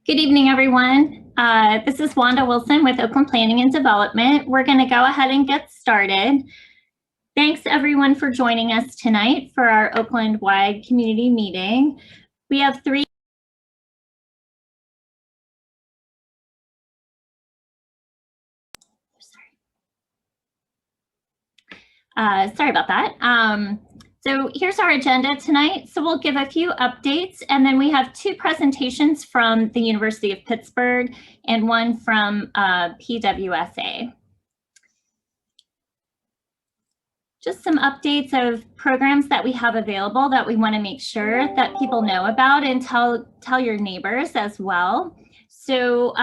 Good evening, everyone. This is Wanda Wilson with Oakland Planning and Development. We're going to go ahead and get started. Thanks, everyone, for joining us tonight for our Oakland-Wide community meeting. We have three. Sorry about that. So here's our agenda tonight. So we'll give a few updates, and then we have two presentations from the University of Pittsburgh and one from PWSA. Just some updates of programs that we have available that we want to make sure that people know about and tell your neighbors as well. So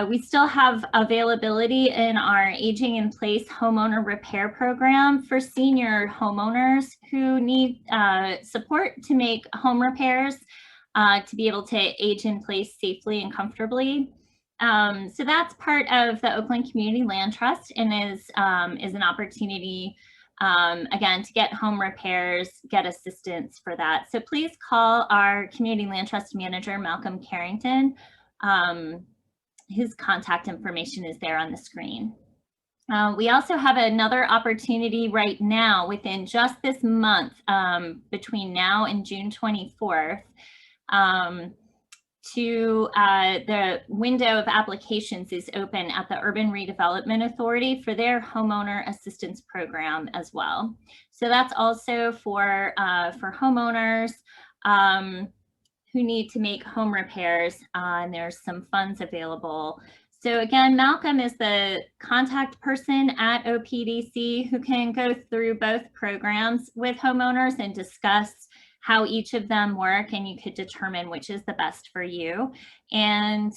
we still have availability in our Aging in Place homeowner repair program for senior homeowners who need support to make home repairs to be able to age in place safely and comfortably. So that's part of the Oakland Community Land Trust and is an opportunity, again, to get home repairs, get assistance for that. So please call our Community Land Trust Manager, Malcolm Carrington. His contact information is there on the screen. We also have another opportunity right now within just this month, between now and June 24th, the window of applications is open at the Urban Redevelopment Authority for their homeowner assistance program as well. So that's also for homeowners who need to make home repairs, and there's some funds available. So again, Malcolm is the contact person at OPDC who can go through both programs with homeowners and discuss how each of them work, and you could determine which is the best for you. And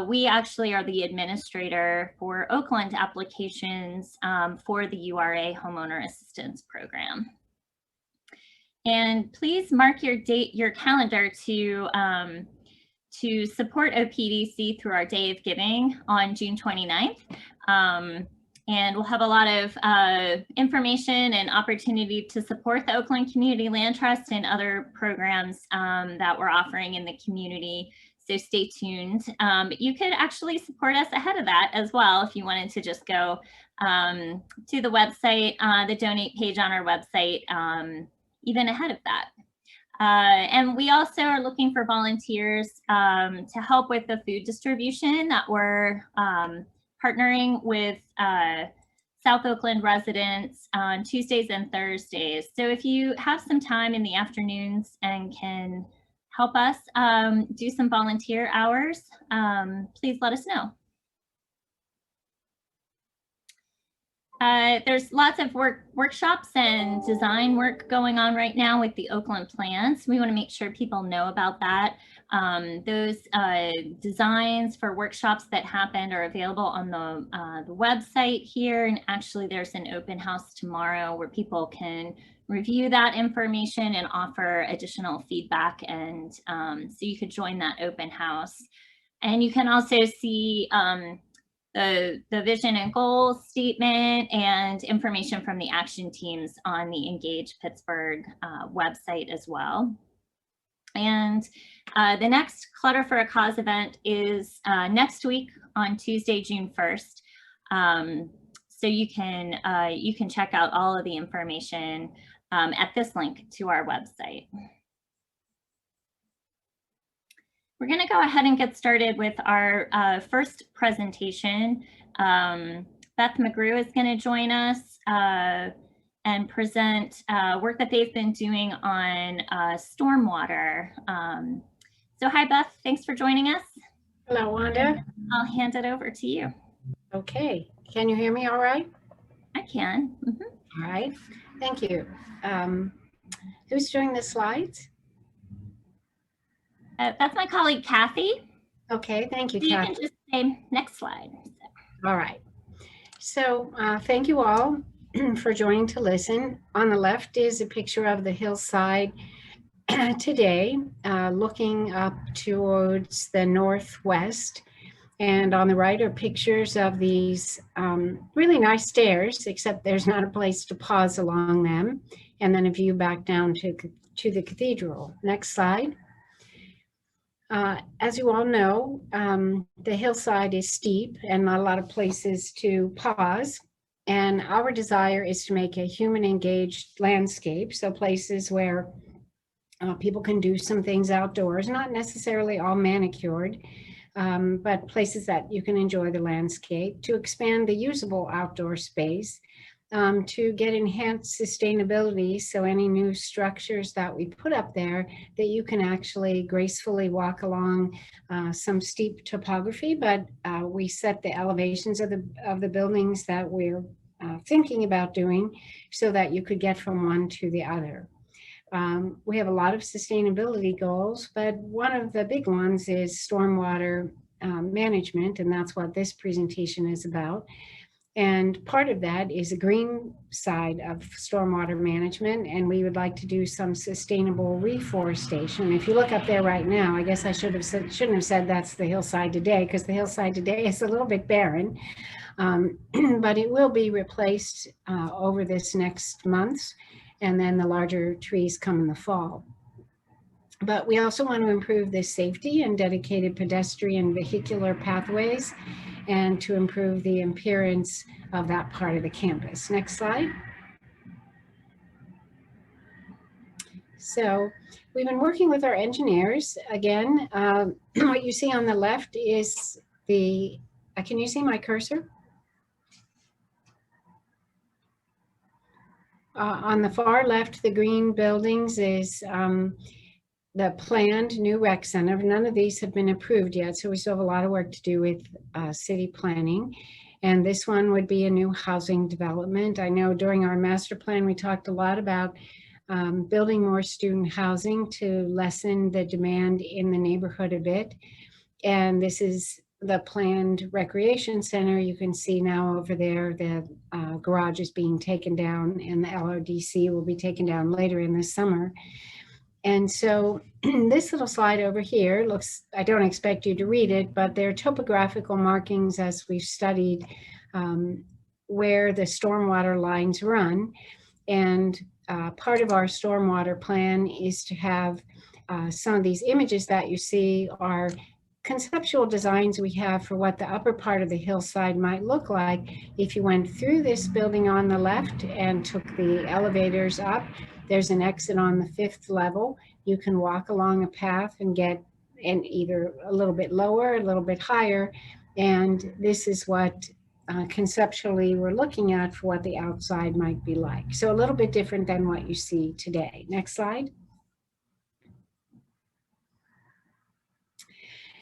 we actually are the administrator for Oakland applications for the URA Homeowner Assistance Program. And please mark your calendar to support OPDC through our Day of Giving on June 29th. And we'll have a lot of information and opportunity to support the Oakland Community Land Trust and other programs that we're offering in the community. So stay tuned. But you could actually support us ahead of that as well if you wanted to just go to the website, the donate page on our website, even ahead of that. And we also are looking for volunteers to help with the food distribution that we're partnering with South Oakland residents on Tuesdays and Thursdays. So if you have some time in the afternoons and can help us do some volunteer hours, please let us know. There's lots of workshops and design work going on right now with the Oakland plans. We want to make sure people know about that. Those designs for workshops that happened are available on the website here. And actually there's an open house tomorrow where people can review that information and offer additional feedback. And so you could join that open house. And you can also see the vision and goals statement and information from the action teams on the Engage Pittsburgh website as well. And the next Clutter for a Cause event is next week on Tuesday, June 1st. So you can check out all of the information at this link to our website. We're going to go ahead and get started with our first presentation. Beth McGrew is going to join us and present work that they've been doing on stormwater. So hi, Beth. Thanks for joining us. Hello, Wanda. I'll hand it over to you. Okay. Can you hear me all right? I can. Mm-hmm. All right. Thank you. Who's doing the slides? That's my colleague, Kathy. Okay. Thank you, so Kathy. You can just say next slide. All right. So thank you all for joining to listen. On the left is a picture of the hillside today, looking up towards the northwest. And on the right are pictures of these really nice stairs, except there's not a place to pause along them. And then a view back down to the cathedral. Next slide. As you all know, the hillside is steep and not a lot of places to pause. And our desire is to make a human engaged landscape. So places where people can do some things outdoors, not necessarily all manicured, but places that you can enjoy the landscape, to expand the usable outdoor space, to get enhanced sustainability. So any new structures that we put up there, that you can actually gracefully walk along some steep topography, but we set the elevations of the buildings that we're thinking about doing so that you could get from one to the other. We have a lot of sustainability goals, but one of the big ones is stormwater management, and that's what this presentation is about. And part of that is a green side of stormwater management, and we would like to do some sustainable reforestation. If you look up there right now, I guess I shouldn't have said that's the hillside today, because the hillside today is a little bit barren, but it will be replaced over this next month, and then the larger trees come in the fall. But we also want to improve the safety and dedicated pedestrian vehicular pathways, and to improve the appearance of that part of the campus. Next slide. So we've been working with our engineers. Again, what you see on the left is the, can you see my cursor? On the far left, the green buildings is the planned new rec center. None of these have been approved yet, so we still have a lot of work to do with city planning. And this one would be a new housing development. I know during our master plan, we talked a lot about building more student housing to lessen the demand in the neighborhood a bit. And this is the planned recreation center. You can see now over there, the garage is being taken down, and the LODC will be taken down later in the summer. And so this little slide over here looks, I don't expect you to read it, but they're topographical markings as we've studied where the stormwater lines run. And part of our stormwater plan is to have some of these images that you see are conceptual designs we have for what the upper part of the hillside might look like if you went through this building on the left and took the elevators up. There's an exit on the 5th level. You can walk along a path and get in either a little bit lower, a little bit higher. And this is what conceptually we're looking at for what the outside might be like. So a little bit different than what you see today. Next slide.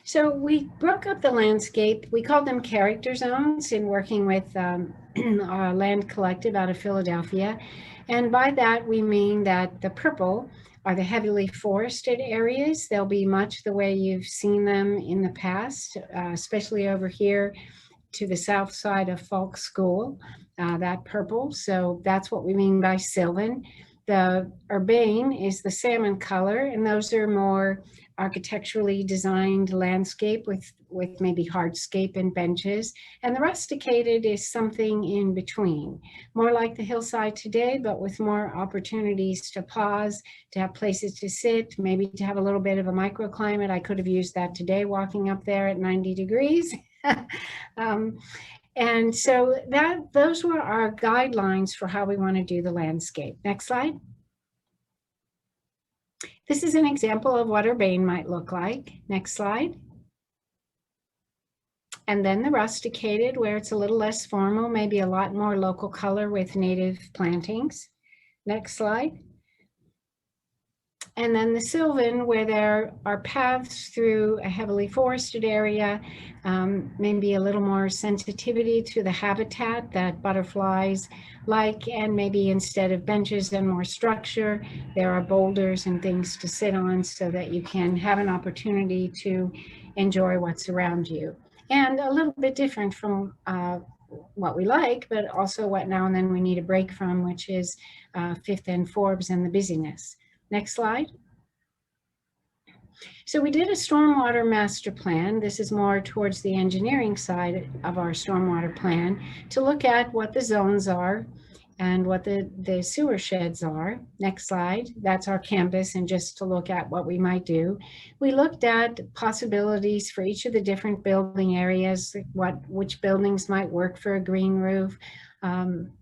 So we broke up the landscape. We called them character zones in working with our land collective out of Philadelphia. And by that, we mean that the purple are the heavily forested areas. They'll be much the way you've seen them in the past, especially over here to the south side of Falk School, that purple. So that's what we mean by Sylvan. The urbane is the salmon color, and those are more architecturally designed landscape with maybe hardscape and benches. And the rusticated is something in between, more like the hillside today, but with more opportunities to pause, to have places to sit, maybe to have a little bit of a microclimate. I could have used that today walking up there at 90 degrees. And so those were our guidelines for how we want to do the landscape. Next slide. This is an example of what urbane might look like. Next slide. And then the rusticated, where it's a little less formal, maybe a lot more local color with native plantings. Next slide. And then the Sylvan, where there are paths through a heavily forested area, maybe a little more sensitivity to the habitat that butterflies like, and maybe instead of benches and more structure, there are boulders and things to sit on so that you can have an opportunity to enjoy what's around you. And a little bit different from what we like, but also what now and then we need a break from, which is 5th and Forbes and the busyness. Next slide. So we did a stormwater master plan. This is more towards the engineering side of our stormwater plan to look at what the zones are and what the sewer sheds are. Next slide. That's our campus, and just to look at what we might do. We looked at possibilities for each of the different building areas, which buildings might work for a green roof,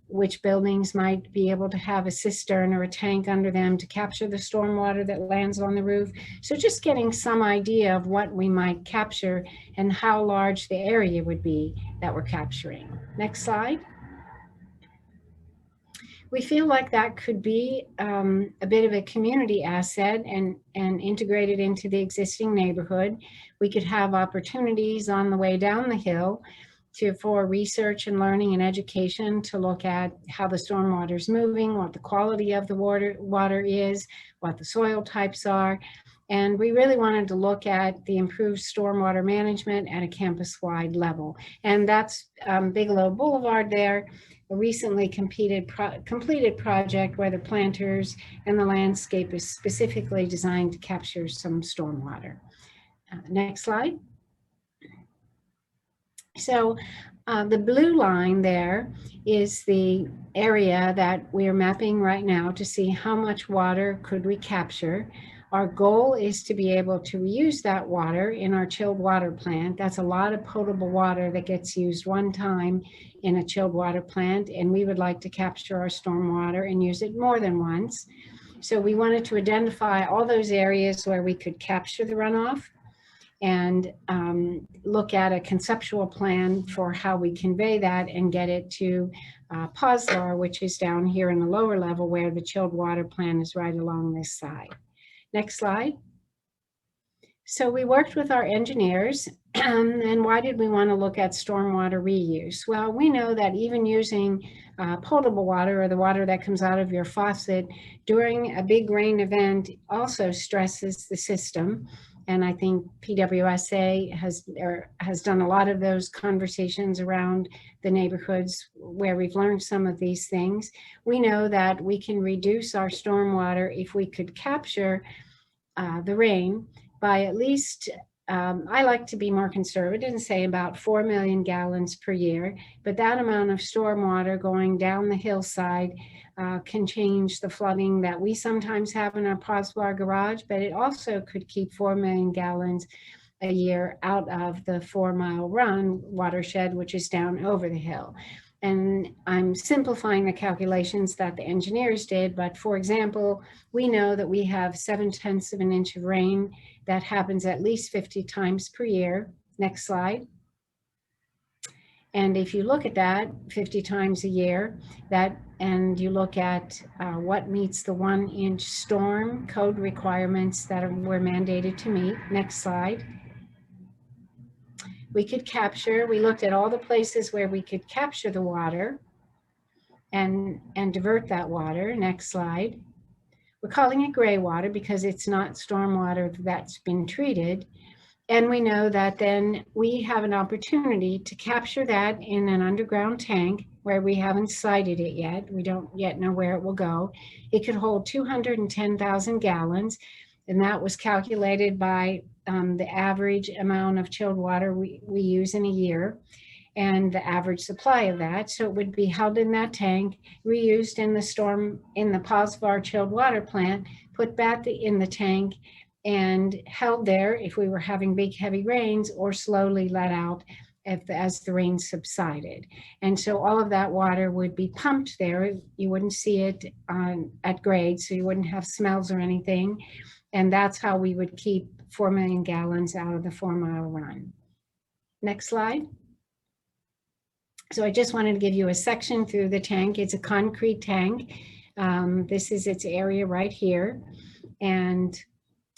which buildings might be able to have a cistern or a tank under them to capture the stormwater that lands on the roof. So just getting some idea of what we might capture and how large the area would be that we're capturing. Next slide. We feel like that could be a bit of a community asset and integrated into the existing neighborhood. We could have opportunities on the way down the hill for research and learning and education to look at how the stormwater is moving, what the quality of the water is, what the soil types are. And we really wanted to look at the improved stormwater management at a campus-wide level. And that's Bigelow Boulevard there, a recently completed project where the planters and the landscape is specifically designed to capture some stormwater. Next slide. So the blue line there is the area that we're mapping right now to see how much water could we capture. Our goal is to be able to reuse that water in our chilled water plant. That's a lot of potable water that gets used one time in a chilled water plant, and we would like to capture our stormwater and use it more than once. So we wanted to identify all those areas where we could capture the runoff and look at a conceptual plan for how we convey that and get it to Poslar, which is down here in the lower level where the chilled water plant is right along this side. Next slide. So we worked with our engineers, and why did we want to look at stormwater reuse? Well, we know that even using potable water, or the water that comes out of your faucet during a big rain event, also stresses the system. And I think PWSA has done a lot of those conversations around the neighborhoods where we've learned some of these things. We know that we can reduce our stormwater if we could capture the rain by at least, I like to be more conservative and say about 4 million gallons per year, but that amount of stormwater going down the hillside can change the flooding that we sometimes have in our Poslar garage, but it also could keep 4 million gallons a year out of the 4 Mile Run watershed, which is down over the hill. And I'm simplifying the calculations that the engineers did, but for example, we know that we have 0.7 of an inch of rain that happens at least 50 times per year. Next slide. And if you look at that 50 times a year, and you look at what meets the 1 inch storm code requirements that were mandated to meet. Next slide. We could capture, we looked at all the places where we could capture the water and divert that water. Next slide. We're calling it gray water because it's not stormwater that's been treated. And we know that then we have an opportunity to capture that in an underground tank where we haven't sited it yet. We don't yet know where it will go. It could hold 210,000 gallons. And that was calculated by the average amount of chilled water we use in a year and the average supply of that. So it would be held in that tank, reused in the Poslar chilled water plant, put back in the tank and held there if we were having big heavy rains, or slowly let out as the rain subsided. And so all of that water would be pumped there. You wouldn't see it at grade, so you wouldn't have smells or anything. And that's how we would keep 4 million gallons out of the 4 Mile Run. Next slide. So I just wanted to give you a section through the tank. It's a concrete tank. This is its area right here. And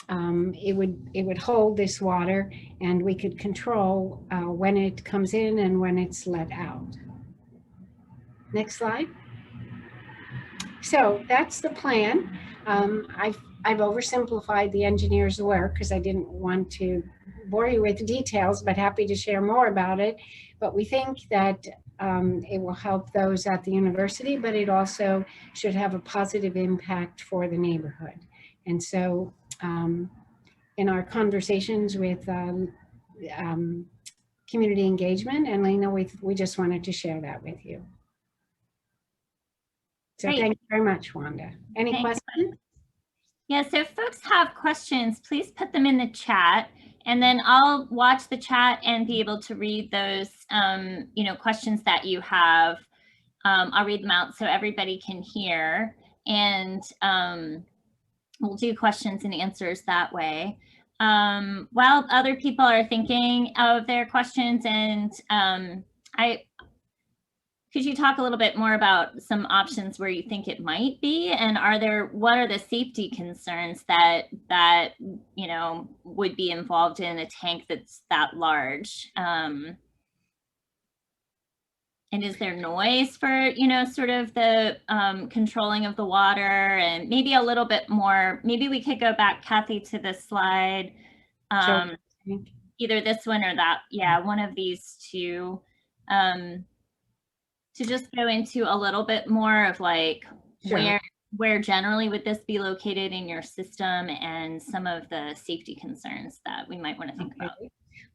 it would hold this water, and we could control when it comes in and when it's let out. Next slide. So that's the plan. I've oversimplified the engineer's work because I didn't want to bore you with the details, but happy to share more about it. But we think that it will help those at the university, but it also should have a positive impact for the neighborhood. And so in our conversations with community engagement, and Lena, we just wanted to share that with you. So Great. thank you very much, Wanda. Any Thanks. questions? Yeah, so if folks have questions, please put them in the chat, and then I'll watch the chat and be able to read those, questions that you have. I'll read them out so everybody can hear, and we'll do questions and answers that way. While other people are thinking of their questions, and could you talk a little bit more about some options where you think it might be, and what are the safety concerns that would be involved in a tank that's that large? And is there noise for, sort of the controlling of the water, and maybe a little bit more, maybe we could go back, Kathy, to the slide, either this one or that. Yeah, one of these two. To just go into a little bit more of like where generally would this be located in your system, and some of the safety concerns that we might want to think about.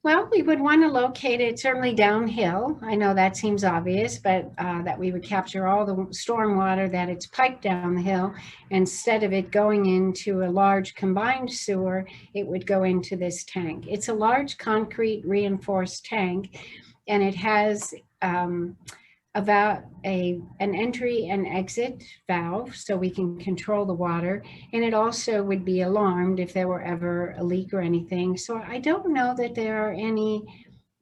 Well, we would want to locate it certainly downhill. I know that seems obvious, but that we would capture all the stormwater that it's piped down the hill. Instead of it going into a large combined sewer, it would go into this tank. It's a large concrete reinforced tank, and it has about an entry and exit valve so we can control the water, and it also would be alarmed if there were ever a leak or anything. So I don't know that there are any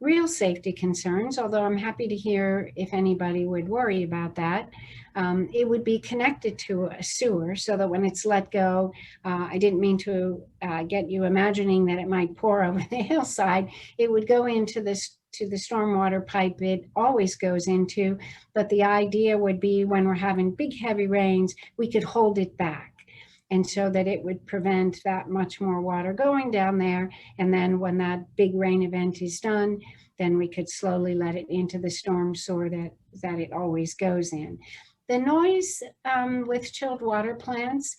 real safety concerns, although I'm happy to hear if anybody would worry about that. It would be connected to a sewer so that when it's let go, I didn't mean to get you imagining that it might pour over the hillside. It would go into this to the stormwater pipe it always goes into, but the idea would be when we're having big heavy rains, we could hold it back, and so that it would prevent that much more water going down there. And then when that big rain event is done, then we could slowly let it into the storm sewer that it always goes in. The noise with chilled water plants,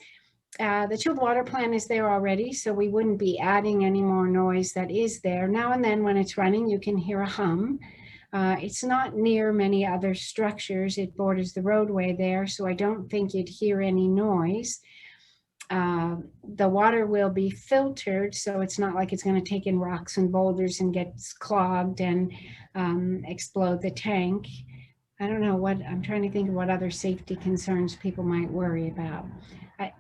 the chilled water plant is there already, so we wouldn't be adding any more noise that is there. Now and then when it's running, you can hear a hum. It's not near many other structures. It borders the roadway there, so I don't think you'd hear any noise. The water will be filtered, so it's not like it's going to take in rocks and boulders and gets clogged and explode the tank. I don't know I'm trying to think of what other safety concerns people might worry about.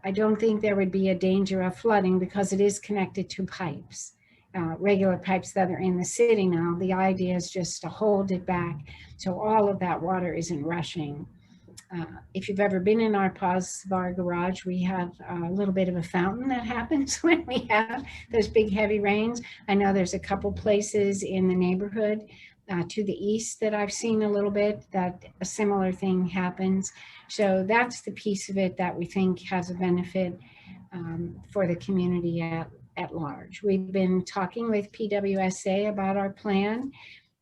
I don't think there would be a danger of flooding because it is connected to pipes, regular pipes that are in the city now. The idea is just to hold it back so all of that water isn't rushing. If you've ever been in our pause bar garage, we have a little bit of a fountain that happens when we have those big heavy rains. I know there's a couple places in the neighborhood to the east that I've seen a little bit that a similar thing happens. So that's the piece of it that we think has a benefit for the community at large. We've been talking with PWSA about our plan,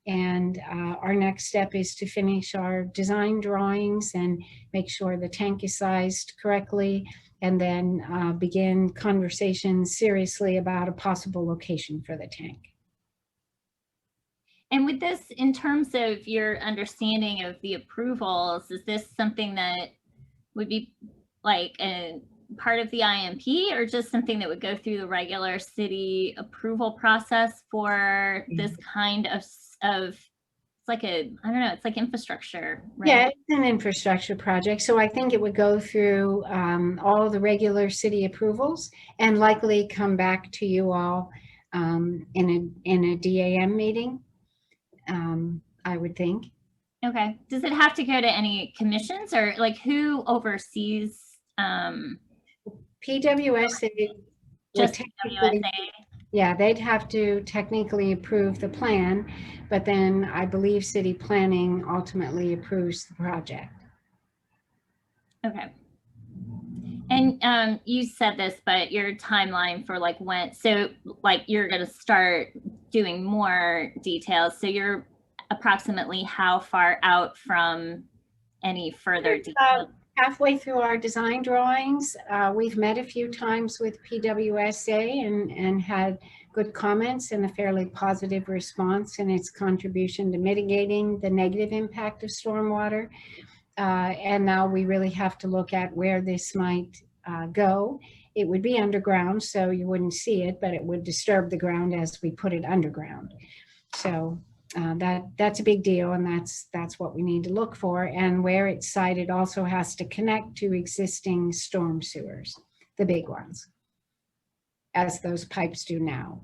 and our next step is to finish our design drawings and make sure the tank is sized correctly, and then begin conversations seriously about a possible location for the tank. And with this, in terms of your understanding of the approvals, is this something that would be like a part of the IMP, or just something that would go through the regular city approval process for this kind of it's like I don't know, it's like infrastructure, right? Yeah, it's an infrastructure project. So I think it would go through all the regular city approvals and likely come back to you all in a DAM meeting. I would think. Okay. Does it have to go to any commissions, or like who oversees? PWSA. Just PWSA? Yeah, they'd have to technically approve the plan, but then I believe city planning ultimately approves the project. Okay. And you said this, but your timeline for like when, so like you're going to start doing more details. So you're approximately how far out from any further details? Halfway through our design drawings. We've met a few times with PWSA and had good comments and a fairly positive response in its contribution to mitigating the negative impact of stormwater. and now we really have to look at where this might go. It would be underground, so you wouldn't see it, but it would disturb the ground as we put it underground. So that's a big deal, and that's what we need to look for. And where it's sited also has to connect to existing storm sewers, the big ones, as those pipes do now.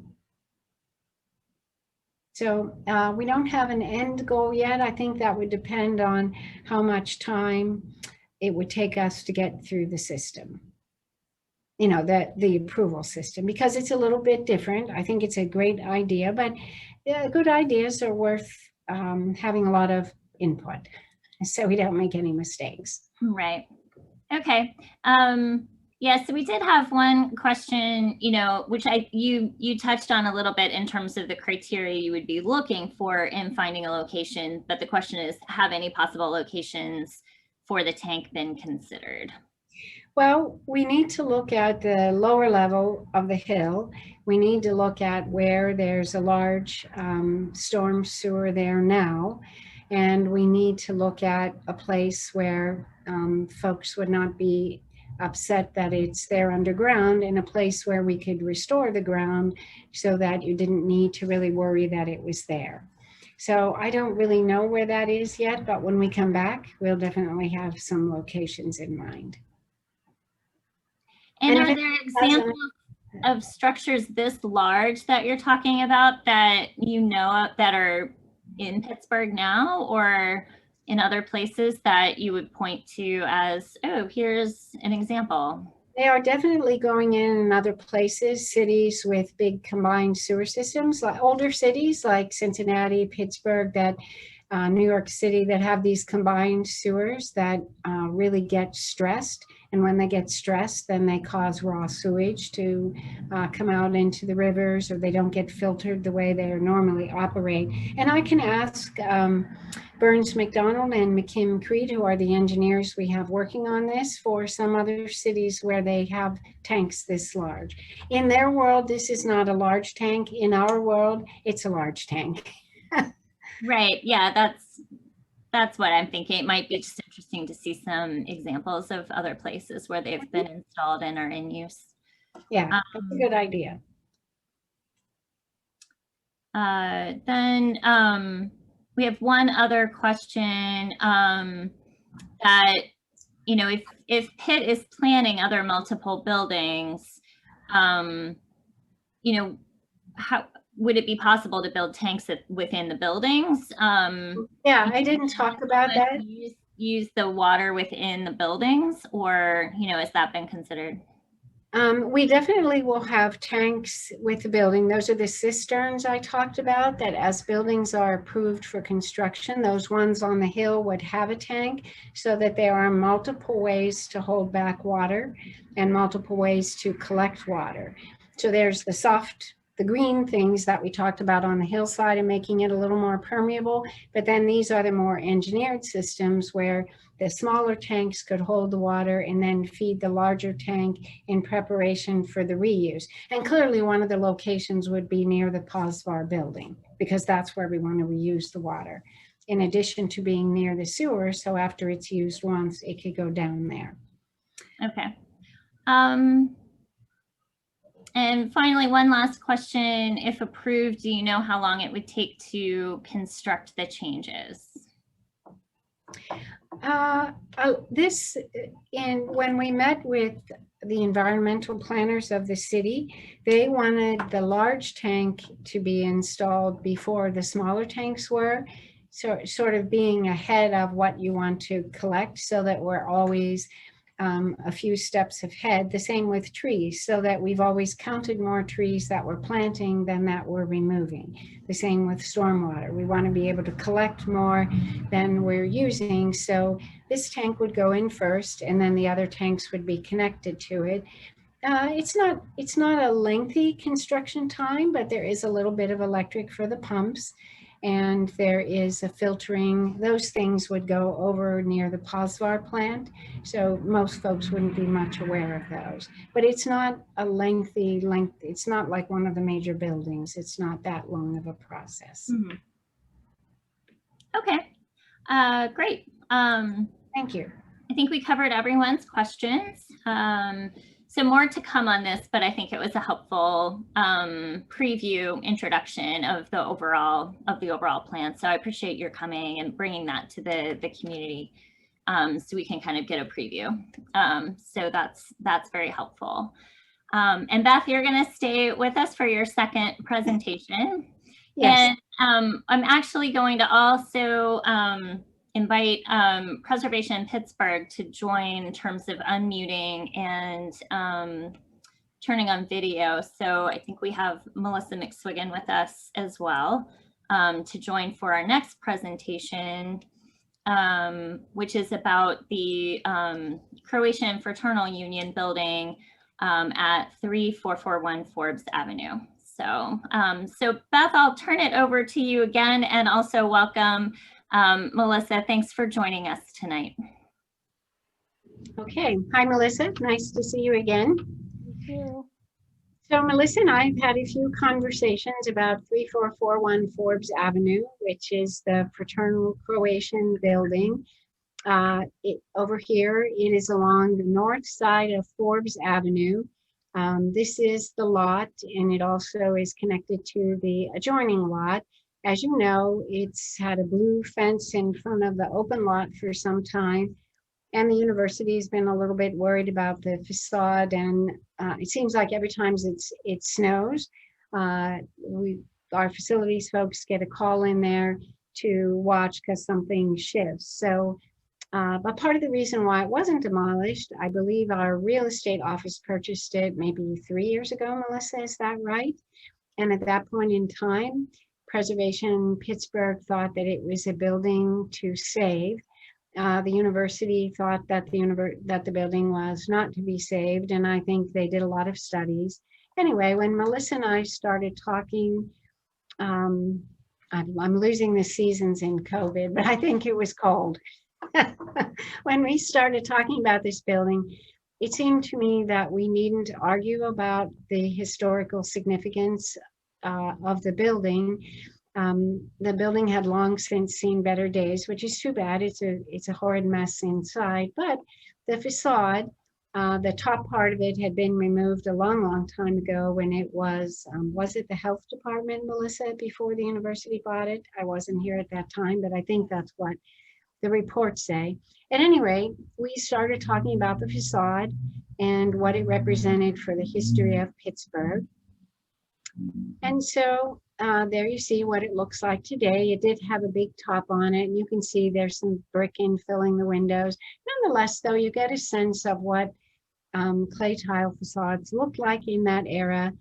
So we don't have an end goal yet. I think that would depend on how much time it would take us to get through the system. You know, the approval system, because it's a little bit different. I think it's a great idea, but good ideas are worth having a lot of input, so we don't make any mistakes. Right. Okay. Yeah, so we did have one question, you know, which you touched on a little bit in terms of the criteria you would be looking for in finding a location, but the question is, have any possible locations for the tank been considered? Well, we need to look at the lower level of the hill. We need to look at where there's a large storm sewer there now. And we need to look at a place where folks would not be upset that it's there underground, and a place where we could restore the ground so that you didn't need to really worry that it was there. So I don't really know where that is yet, but when we come back, we'll definitely have some locations in mind. And are there examples of structures this large that you're talking about that you know of that are in Pittsburgh now, or in other places that you would point to as, oh, here's an example? They are definitely going in other places, cities with big combined sewer systems, like older cities like Cincinnati, Pittsburgh, that New York City, that have these combined sewers that really get stressed. And when they get stressed, then they cause raw sewage to come out into the rivers, or they don't get filtered the way they normally operate. And I can ask Burns McDonald and McKim Creed, who are the engineers we have working on this, for some other cities where they have tanks this large. In their world, this is not a large tank. In our world, it's a large tank. Right. Yeah, that's what I'm thinking. It might be just interesting to see some examples of other places where they've been installed and are in use. Yeah, that's a good idea. Then we have one other question that, you know, if Pitt is planning other multiple buildings, you know, how would it be possible to build tanks within the buildings? Yeah, I didn't talk about that. Use the water within the buildings, or, you know, has that been considered? We definitely will have tanks with the building. Those are the cisterns I talked about, that as buildings are approved for construction, those ones on the hill would have a tank, so that there are multiple ways to hold back water and multiple ways to collect water. So there's the green things that we talked about on the hillside and making it a little more permeable. But then these are the more engineered systems where the smaller tanks could hold the water and then feed the larger tank in preparation for the reuse. And clearly one of the locations would be near the POSVAR building, because that's where we want to reuse the water, in addition to being near the sewer. So after it's used once, it could go down there. Okay. And finally, one last question. If approved, do you know how long it would take to construct the changes? When we met with the environmental planners of the city, they wanted the large tank to be installed before the smaller tanks were, so sort of being ahead of what you want to collect, so that we're always a few steps ahead. The same with trees, so that we've always counted more trees that we're planting than that we're removing. The same with stormwater. We want to be able to collect more than we're using. So this tank would go in first, and then the other tanks would be connected to it. It's not a lengthy construction time, but there is a little bit of electric for the pumps, and there is a filtering. Those things would go over near the POSVAR plant, so most folks wouldn't be much aware of those. But it's not a lengthy it's not like one of the major buildings. It's not that long of a process. Mm-hmm. Okay, great. Thank you. I think we covered everyone's questions. So more to come on this, but I think it was a helpful preview introduction of the overall plan. So I appreciate your coming and bringing that to the community, so we can kind of get a preview. So that's very helpful. And Beth, you're going to stay with us for your second presentation. Yes. And I'm actually going to also invite Preservation Pittsburgh to join in terms of unmuting and turning on video. So I think we have Melissa McSwiggan with us as well to join for our next presentation, which is about the Croatian Fraternal Union building at 3441 Forbes Avenue. So, so Beth, I'll turn it over to you again, and also welcome Melissa. Thanks for joining us tonight. Okay. Hi, Melissa. Nice to see you again. Thank you. So Melissa and I have had a few conversations about 3441 Forbes Avenue, which is the Fraternal Croatian building. Over here, it is along the north side of Forbes Avenue. This is the lot, and it also is connected to the adjoining lot. As you know, it's had a blue fence in front of the open lot for some time, and the university has been a little bit worried about the facade, and it seems like every time it snows, our facilities folks get a call in there to watch because something shifts. So, but part of the reason why it wasn't demolished, I believe our real estate office purchased it maybe 3 years ago, Melissa, is that right? And at that point in time, Preservation Pittsburgh thought that it was a building to save. The university thought that the building was not to be saved, and I think they did a lot of studies. Anyway, when Melissa and I started talking, I'm losing the seasons in COVID, but I think it was cold. When we started talking about this building, it seemed to me that we needn't argue about the historical significance of the building. The building had long since seen better days, which is too bad. It's a horrid mess inside, but the facade, the top part of it had been removed a long time ago when it was it the health department, Melissa, before the university bought it? I wasn't here at that time, but I think that's what the reports say. At any rate, we started talking about the facade and what it represented for the history of Pittsburgh. And so there you see what it looks like today. It did have a big top on it, and you can see there's some brick infilling the windows. Nonetheless, though, you get a sense of what clay tile facades looked like in that era,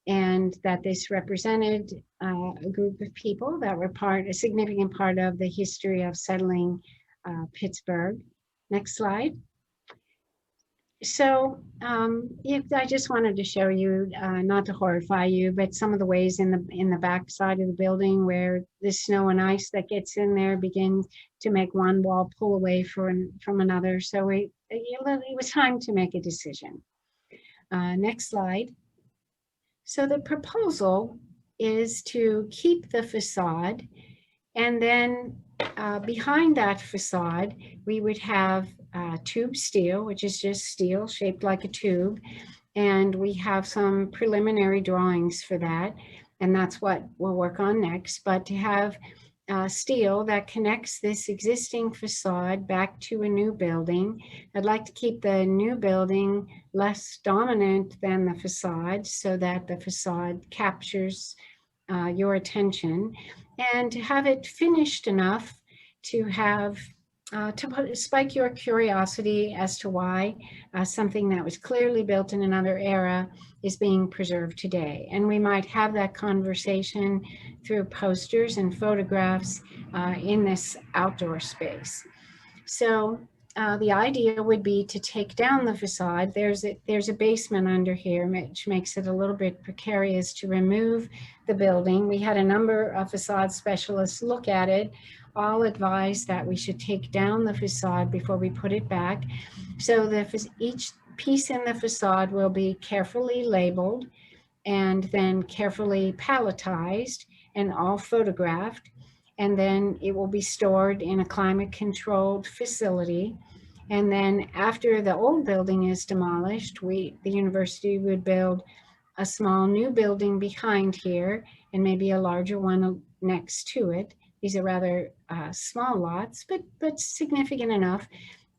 and that this represented a group of people that were a significant part of the history of settling Pittsburgh. Next slide. So I just wanted to show you, not to horrify you, but some of the ways in the back side of the building where the snow and ice that gets in there begins to make one wall pull away from another. So it was time to make a decision. Next slide. So the proposal is to keep the facade, and then behind that facade, we would have tube steel, which is just steel shaped like a tube. And we have some preliminary drawings for that. And that's what we'll work on next. But to have steel that connects this existing facade back to a new building. I'd like to keep the new building less dominant than the facade so that the facade captures your attention, and to have it finished enough to have to spike your curiosity as to why something that was clearly built in another era is being preserved today. And we might have that conversation through posters and photographs in this outdoor space. So the idea would be to take down the facade. There's a basement under here, which makes it a little bit precarious to remove the building. We had a number of facade specialists look at it, all advised that we should take down the facade before we put it back. So each piece in the facade will be carefully labeled and then carefully palletized and all photographed. and then it will be stored in a climate-controlled facility. And then after the old building is demolished, the university would build a small new building behind here and maybe a larger one next to it. These are rather small lots, but significant enough.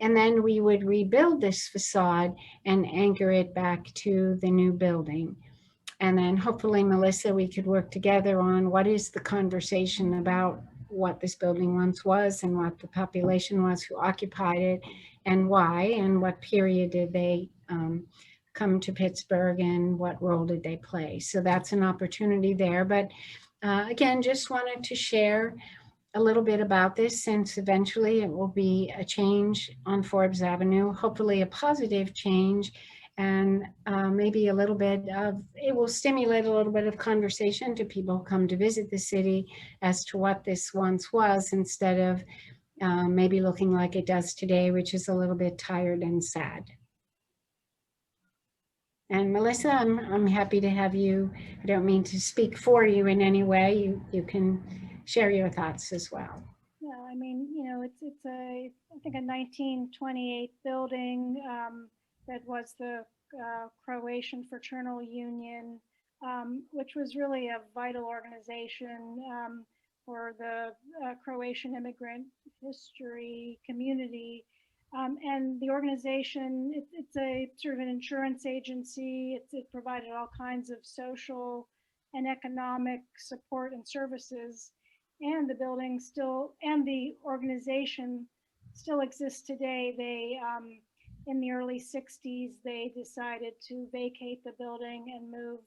And then we would rebuild this facade and anchor it back to the new building. And then hopefully, Melissa, we could work together on what is the conversation about what this building once was and what the population was who occupied it and why, and what period did they come to Pittsburgh and what role did they play. So that's an opportunity there. But again, just wanted to share a little bit about this, since eventually it will be a change on Forbes Avenue, hopefully a positive change, and maybe a little bit of, it will stimulate a little bit of conversation to people who come to visit the city as to what this once was, instead of maybe looking like it does today, which is a little bit tired and sad. And Melissa, I'm happy to have you. I don't mean to speak for you in any way. You can share your thoughts as well. Yeah, I mean, you know, it's I think a 1928 building that was the Croatian Fraternal Union, which was really a vital organization for the Croatian immigrant history community. And the organization, it's a sort of an insurance agency. It provided all kinds of social and economic support and services. And the building still, and the organization still exists today. They, in the early 60s, they decided to vacate the building and move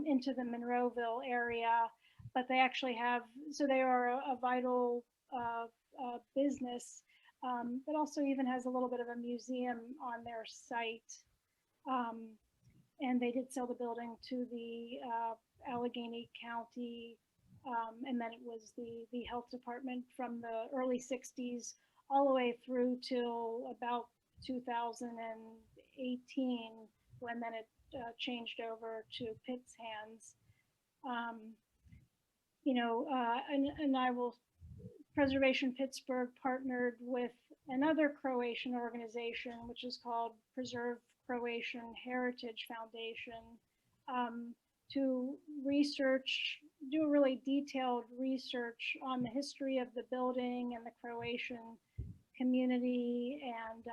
into the Monroeville area. But they actually have, so they are a vital business, but also even has a little bit of a museum on their site. And they did sell the building to the Allegheny County, and then it was the health department from the early 60s all the way through till about 2018, when then it changed over to Pitt's hands. You know, and I will, Preservation Pittsburgh partnered with another Croatian organization, which is called Preserve Croatian Heritage Foundation, to research, do a really detailed research on the history of the building and the Croatian community and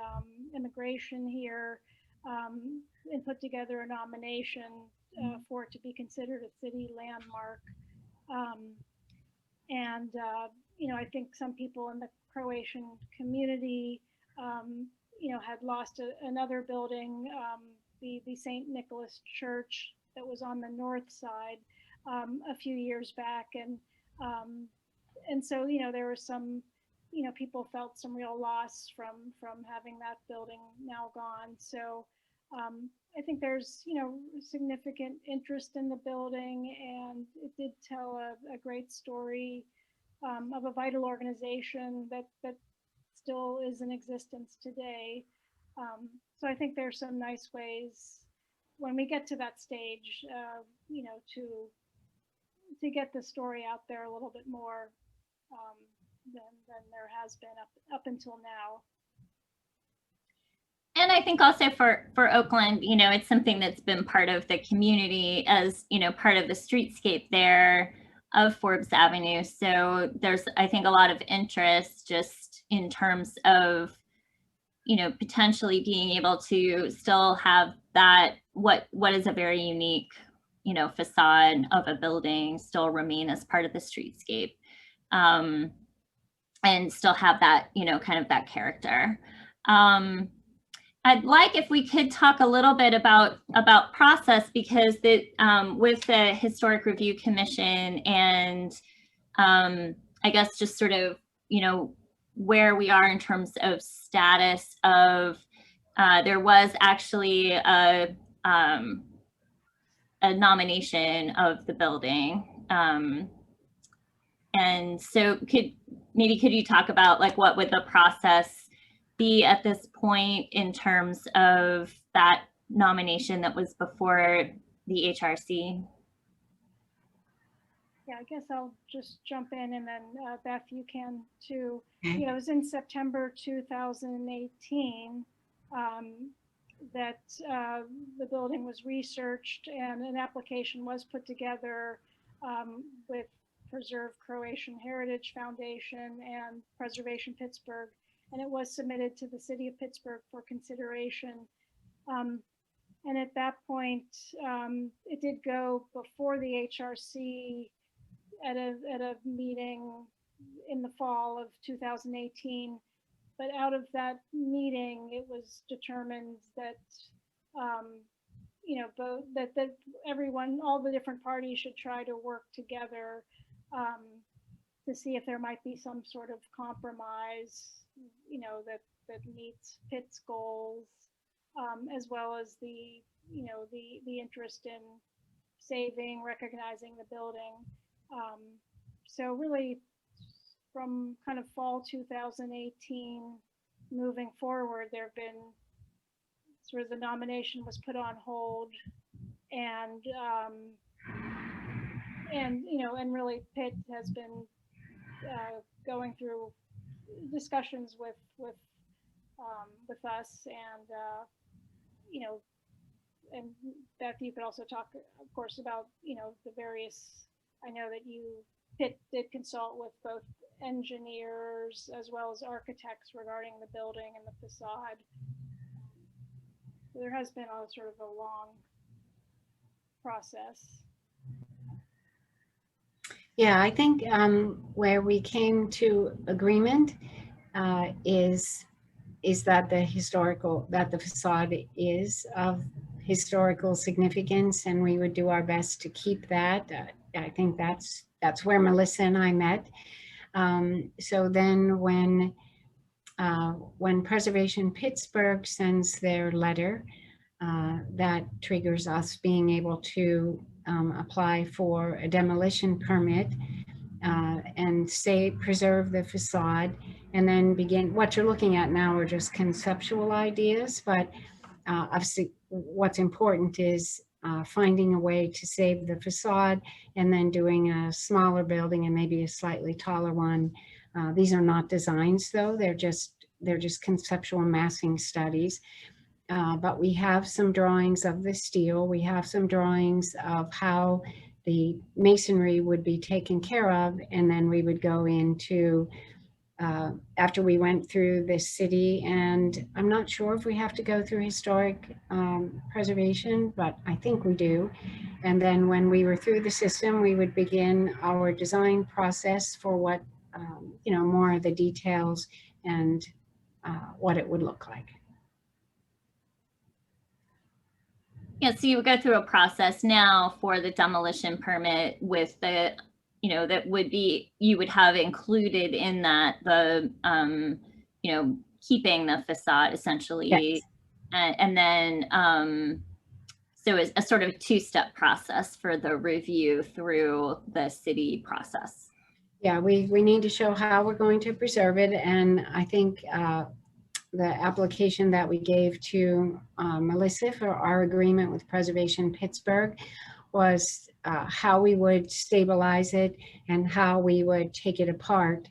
immigration here, and put together a nomination for it to be considered a city landmark. You know, I think some people in the Croatian community, you know, had lost another building, the St. Nicholas Church that was on the north side a few years back. And so, you know, there was some, you know, people felt some real loss from having that building now gone. So I think there's, you know, significant interest in the building, and it did tell a great story of a vital organization that still is in existence today. So I think there's some nice ways when we get to that stage, you know, to get the story out there a little bit more than there has been up until now. And I think also for Oakland, you know, it's something that's been part of the community as, you know, part of the streetscape there of Forbes Avenue. So there's, I think, a lot of interest just in terms of, you know, potentially being able to still have that, what is a very unique, you know, facade of a building still remain as part of the streetscape, and still have that, you know, kind of that character. I'd like if we could talk a little bit about process, because with the Historic Review Commission and I guess just sort of, you know, where we are in terms of status of, there was actually a nomination of the building. And so could you talk about, like, what would the process be at this point in terms of that nomination that was before the HRC? Yeah, I guess I'll just jump in, and then Beth, you can too. Okay. It was in September 2018 that the building was researched and an application was put together with Preserve Croatian Heritage Foundation and Preservation Pittsburgh, and it was submitted to the city of Pittsburgh for consideration. And at that point, it did go before the HRC at a meeting in the fall of 2018. But out of that meeting, it was determined that, you know, both that everyone, all the different parties should try to work together to see if there might be some sort of compromise, you know, that meets Pitt's goals, as well as the, you know, the interest in saving, recognizing the building. So really, from kind of fall 2018 moving forward, there have been sort of the nomination was put on hold, and you know, and really Pitt has been going through discussions with us, and you know, and Beth, you could also talk, of course, about, you know, the various. I know that Pitt did consult with both engineers as well as architects regarding the building and the facade. So there has been a sort of a long process. Yeah, I think where we came to agreement is that the facade is of historical significance, and we would do our best to keep that. I think that's where Melissa and I met. So then when Preservation Pittsburgh sends their letter, that triggers us being able to apply for a demolition permit and preserve the facade, and then begin. What you're looking at now are just conceptual ideas, but obviously what's important is finding a way to save the facade and then doing a smaller building and maybe a slightly taller one. These are not designs though, they're just conceptual massing studies. But we have some drawings of the steel. We have some drawings of how the masonry would be taken care of. And then we would go into, after we went through the city, and I'm not sure if we have to go through historic preservation, but I think we do. And then when we were through the system, we would begin our design process for what, you know, more of the details and what it would look like. Yeah, so you would go through a process now for the demolition permit with the, you know, that would be, you would have included in that the, you know, keeping the facade essentially. Yes. And then, so it's a sort of two-step process for the review through the city process. Yeah, we need to show how we're going to preserve it. And I think the application that we gave to Melissa for our agreement with Preservation Pittsburgh was how we would stabilize it and how we would take it apart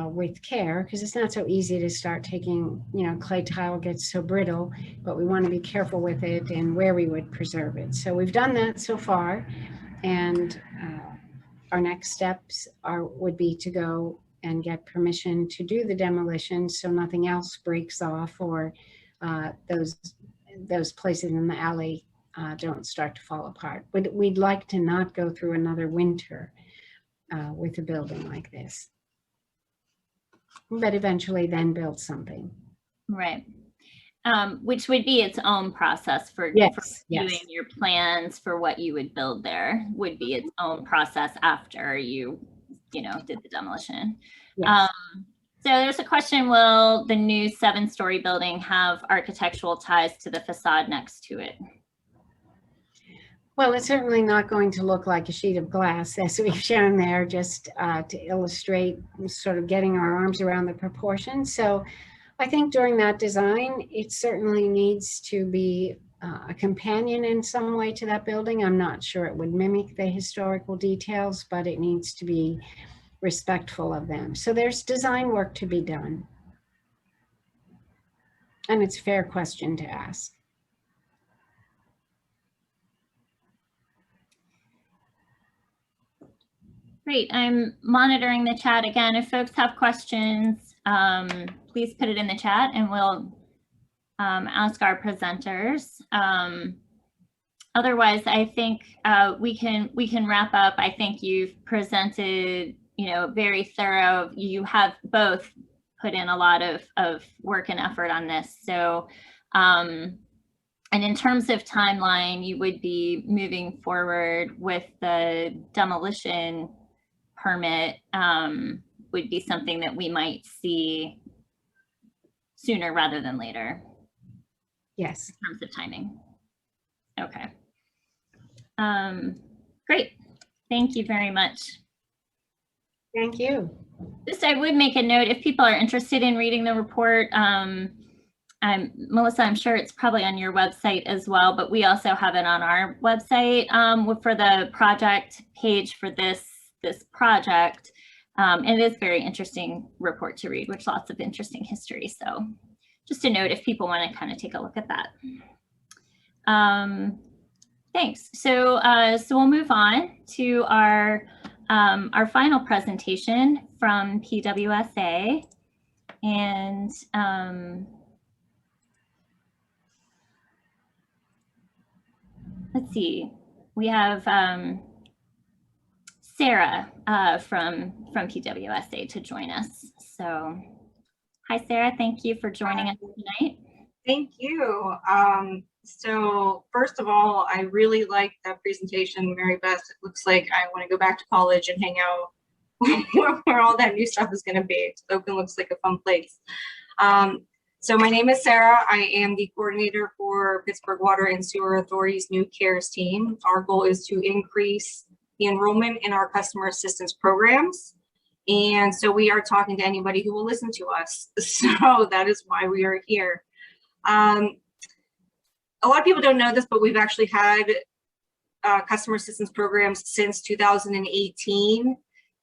with care, because it's not so easy to start taking, you know, clay tile gets so brittle, but we want to be careful with it and where we would preserve it. So we've done that so far, and our next steps would be to go and get permission to do the demolition so nothing else breaks off, or those places in the alley don't start to fall apart. But we'd like to not go through another winter with a building like this, but eventually then build something. Right. Which would be its own process for, yes, doing your plans for what you would build there, would be its own process after you know, did the demolition. Yes. So there's a question, will the new 7-story building have architectural ties to the facade next to it? Well, it's certainly not going to look like a sheet of glass, as we've shown there, just to illustrate sort of getting our arms around the proportions. So I think during that design, it certainly needs to be a companion in some way to that building. I'm not sure it would mimic the historical details, but it needs to be respectful of them. So there's design work to be done. And it's a fair question to ask. Great. I'm monitoring the chat again. If folks have questions, please put it in the chat and we'll ask our presenters. Otherwise, I think we can wrap up. I think you've presented, very thorough. You have both put in a lot of work and effort on this. So, and in terms of timeline, you would be moving forward with the demolition permit, would be something that we might see sooner rather than later. Yes. In terms of timing. Okay. Great. Thank you very much. Thank you. Just, I would make a note, if people are interested in reading the report, Melissa, I'm sure it's probably on your website as well, but we also have it on our website for the project page for this project. And it is a very interesting report to read, with lots of interesting history. So just a note if people want to kind of take a look at that. Thanks. So we'll move on to our final presentation from PWSA. And let's see, we have Sarah from PWSA to join us. So hi, Sarah. Thank you for joining us tonight. Thank you. So first of all, I really like that presentation, Mary Beth. It looks like I want to go back to college and hang out where all that new stuff is going to be. Oakland looks like a fun place. So my name is Sarah. I am the coordinator for Pittsburgh Water and Sewer Authority's new CARES team. Our goal is to increase the enrollment in our customer assistance programs. And so we are talking to anybody who will listen to us. So that is why we are here. A lot of people don't know this, but we've actually had customer assistance programs since 2018,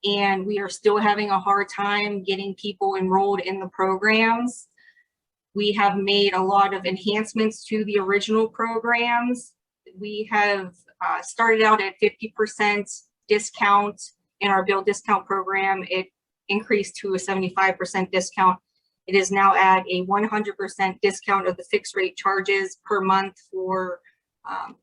and we are still having a hard time getting people enrolled in the programs. We have made a lot of enhancements to the original programs. We have started out at 50% discount in our bill discount program. It increased to a 75% discount. It is now at a 100% discount of the fixed rate charges per month for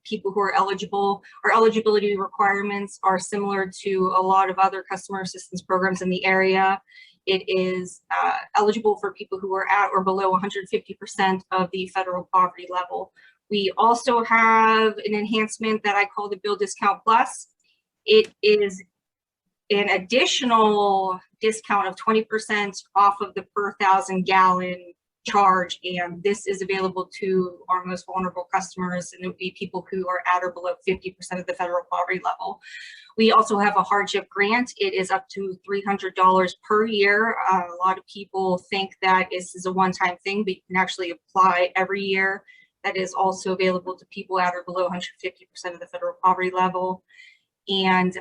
people who are eligible. Our eligibility requirements are similar to a lot of other customer assistance programs in the area. It is eligible for people who are at or below 150% of the federal poverty level. We also have an enhancement that I call the Bill Discount Plus. It is an additional discount of 20% off of the per 1,000-gallon charge, and this is available to our most vulnerable customers, and it would be people who are at or below 50% of the federal poverty level. We also have a hardship grant. It is up to $300 per year. A lot of people think that this is a one-time thing, but you can actually apply every year. That is also available to people at or below 150% of the federal poverty level. And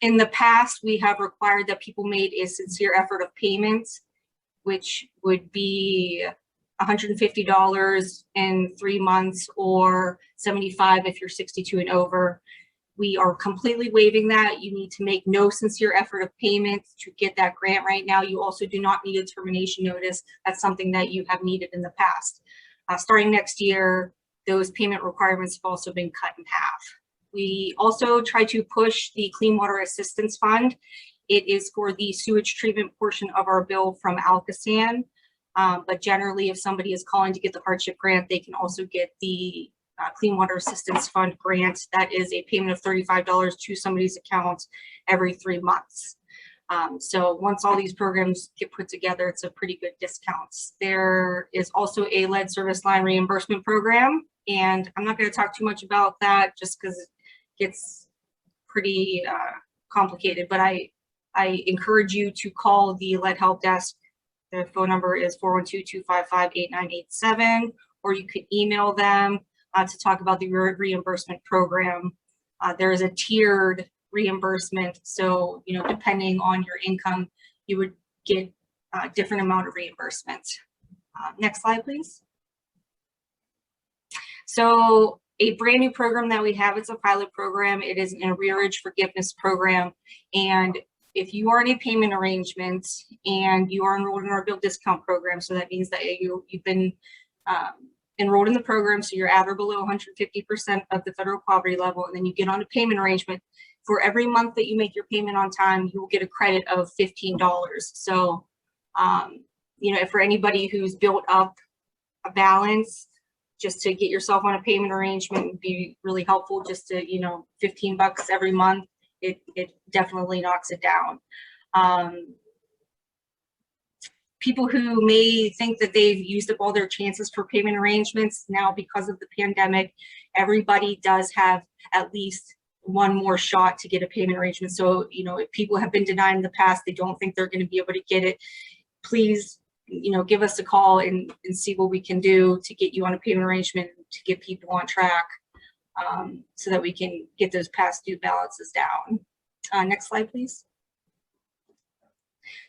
in the past, we have required that people made a sincere effort of payment, which would be $150 in 3 months or $75 if you're 62 and over. We are completely waiving that. You need to make no sincere effort of payment to get that grant right now. You also do not need a termination notice. That's something that you have needed in the past. Starting next year, those payment requirements have also been cut in half. We also try to push the Clean Water Assistance Fund. It is for the sewage treatment portion of our bill from Alcosan. But generally, if somebody is calling to get the hardship grant, they can also get the Clean Water Assistance Fund grant. That is a payment of $35 to somebody's account every 3 months. So once all these programs get put together, it's a pretty good discount. There is also a lead service line reimbursement program, and I'm not going to talk too much about that just because it gets pretty complicated, but I encourage you to call the lead help desk. Their phone number is 412-255-8987, or you could email them. to talk about the reimbursement program. There is a tiered reimbursement. So, you know, depending on your income, you would get a different amount of reimbursement. Next slide, please. So a brand new program that we have, it's a pilot program. It is an arrearage forgiveness program. And if you are in a payment arrangement and you are enrolled in our bill discount program, so that means that you've been enrolled in the program, so you're at or below 150% of the federal poverty level, and then you get on a payment arrangement. For every month that you make your payment on time, you will get a credit of $15. So, you know, for anybody who's built up a balance, just to get yourself on a payment arrangement would be really helpful. Just to, you know, $15 every month, it definitely knocks it down. People who may think that they've used up all their chances for payment arrangements, now because of the pandemic, everybody does have at least one more shot to get a payment arrangement. So, you know, if people have been denied in the past, they don't think they're going to be able to get it, please, you know, give us a call and see what we can do to get you on a payment arrangement, to get people on track, so that we can get those past due balances down. Next slide, please.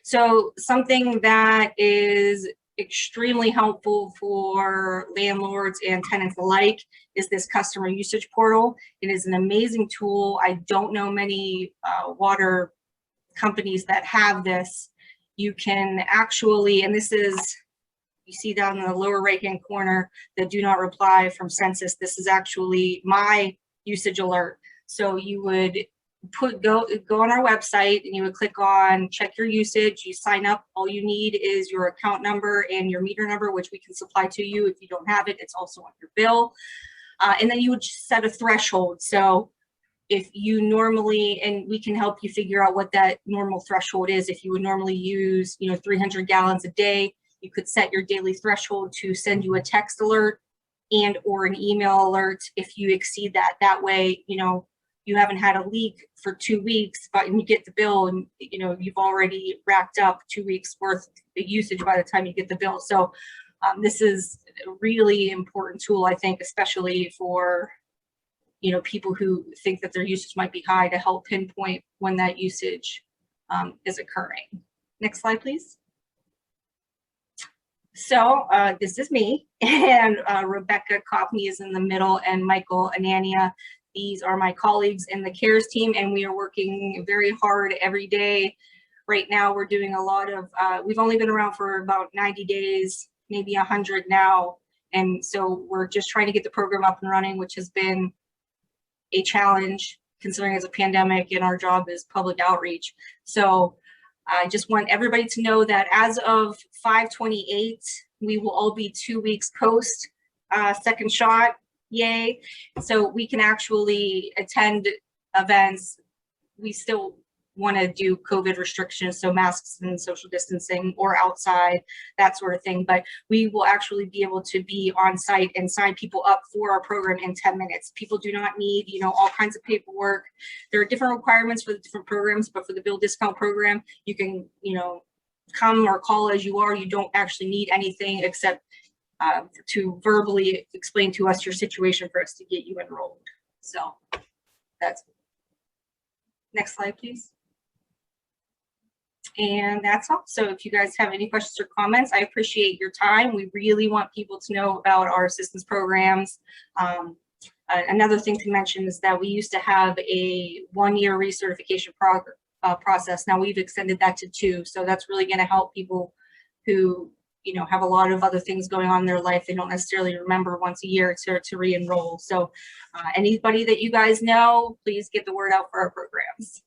So something that is extremely helpful for landlords and tenants alike is this customer usage portal. It is an amazing tool. I don't know many water companies that have this. You can actually, and this is, you see down in the lower right-hand corner, the do not reply from Census. This is actually my usage alert. So you would go on our website and you would click on check your usage. You sign up. All you need is your account number and your meter number, which we can supply to you. If you don't have it, it's also on your bill. And then you would set a threshold. So if you normally, and we can help you figure out what that normal threshold is. If you would normally use, you know, 300 gallons a day, you could set your daily threshold to send you a text alert and or an email alert if you exceed that. That way, you know, you haven't had a leak for 2 weeks, but you get the bill and, you know, you've already racked up 2 weeks worth of usage by the time you get the bill. So this is a really important tool, I think, especially for, you know, people who think that their usage might be high, to help pinpoint when that usage is occurring. Next slide, please. So this is me, and Rebecca Coffney is in the middle, and Michael Anania. These are my colleagues in the CARES team, and we are working very hard every day. Right now, we're doing a lot of, we've only been around for about 90 days, maybe 100 now. And so we're just trying to get the program up and running, which has been a challenge considering it's a pandemic and our job is public outreach. So I just want everybody to know that as of 5/28, we will all be 2 weeks post second shot. Yay. So we can actually attend events. We still want to do COVID restrictions, so masks and social distancing or outside, that sort of thing. But we will actually be able to be on site and sign people up for our program in 10 minutes. People do not need, you know, all kinds of paperwork. There are different requirements for the different programs, but for the bill discount program, you can, you know, come or call as you are. You don't actually need anything except to verbally explain to us your situation for us to get you enrolled. So that's, next slide, please. And that's all. So if you guys have any questions or comments, I appreciate your time. We really want people to know about our assistance programs. Another thing to mention is that we used to have a 1-year recertification process. Now we've extended that to 2. So that's really going to help people who, you know, have a lot of other things going on in their life. They don't necessarily remember once a year to re-enroll. So anybody that you guys know, please get the word out for our programs.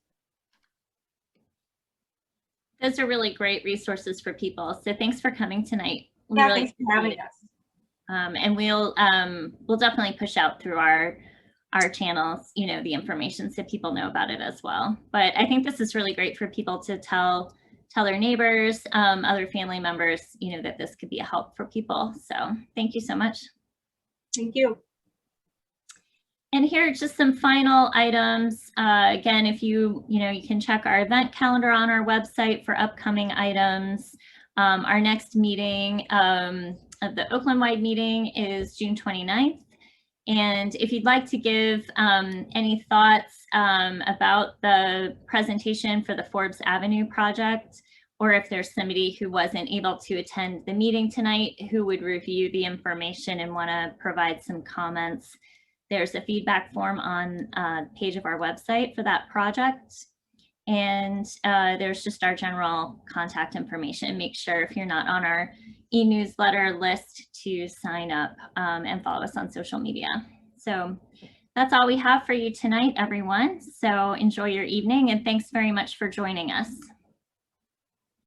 Those are really great resources for people. So thanks for coming tonight. We Yeah, really thanks for having us. And we'll definitely push out through our channels, you know, the information so people know about it as well. But I think this is really great for people to tell their neighbors, other family members, you know, that this could be a help for people. So thank you so much. Thank you. And here are just some final items. Again, if you can check our event calendar on our website for upcoming items. Our next meeting of the Oakland-Wide meeting is June 29th. And if you'd like to give any thoughts about the presentation for the Forbes Avenue project, or if there's somebody who wasn't able to attend the meeting tonight who would review the information and want to provide some comments, there's a feedback form on the page of our website for that project. And there's just our general contact information. Make sure if you're not on our e-newsletter list to sign up and follow us on social media. So that's all we have for you tonight, everyone. So enjoy your evening and thanks very much for joining us.